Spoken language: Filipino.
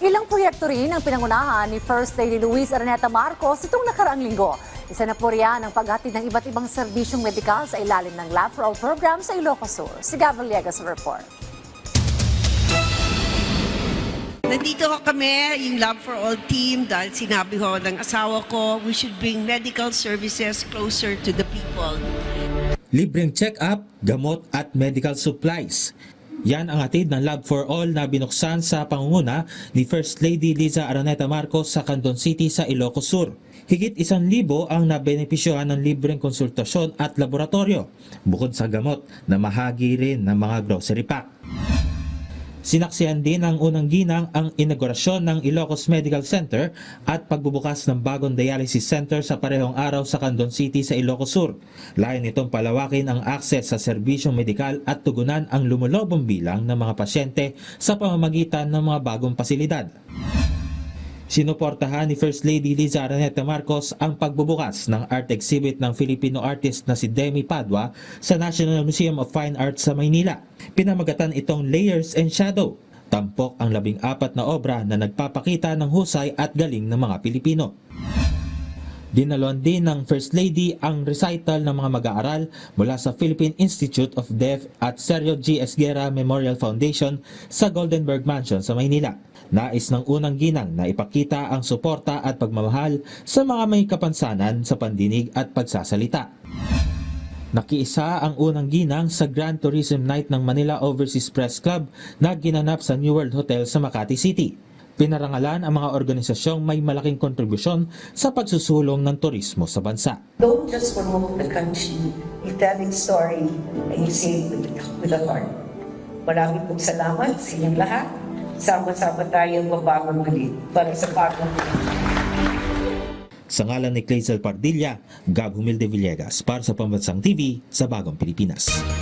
Ilang proyekto rin ang pinangunahan ni First Lady Luis Araneta Marcos itong nakaraang linggo. Isa na po riyan ang paghatid ng iba't ibang serbisyong medikal sa ilalim ng Lab for All program sa Ilocos Sur. Si Gabriel Liegas report. Nandito ho kami, yung Love for All team, dahil sinabi ho ng asawa ko, we should bring medical services closer to the people. Libreng check-up, gamot at medical supplies. Yan ang hatid ng Love for All na binuksan sa pangunguna ni First Lady Liza Araneta Marcos sa Candon City sa Ilocos Sur. Higit 1,000 ang nabenepisyohan ng libreng konsultasyon at laboratorio, bukod sa gamot na mahagi rin ng mga grocery pack. Sinaksihan din ng unang ginang ang inaugurasyon ng Ilocos Medical Center at pagbubukas ng bagong dialysis center sa parehong araw sa Candon City sa Ilocos Sur. Layon nitong palawakin ang akses sa serbisyong medikal at tugunan ang lumulobong bilang ng mga pasyente sa pamamagitan ng mga bagong pasilidad. Sinuportahan ni First Lady Liza Araneta Marcos ang pagbubukas ng art exhibit ng Filipino artist na si Demi Padua sa National Museum of Fine Arts sa Maynila. Pinamagatan itong Layers and Shadow. Tampok ang 14 na obra na nagpapakita ng husay at galing ng mga Pilipino. Dinalon din ng First Lady ang recital ng mga mag-aaral mula sa Philippine Institute of Deaf at Sergio G. Esguerra Memorial Foundation sa Goldenberg Mansion sa Maynila. Nais ng unang ginang na ipakita ang suporta at pagmamahal sa mga may kapansanan sa pandinig at pagsasalita. Nakiisa ang unang ginang sa Grand Tourism Night ng Manila Overseas Press Club na ginanap sa New World Hotel sa Makati City. Pinarangalan ang mga organisasyong may malaking kontribusyon sa pagsusulong ng turismo sa bansa. Don't just promote the country, you tell its story and you say it with a heart. Maraming pong salamat sa inyong lahat. Sama-sama tayong babagong muli para sa bagong Sa ngalan ni Clazel Pardilla, Gab Humilde Villegas para sa Pambansang TV sa Bagong Pilipinas.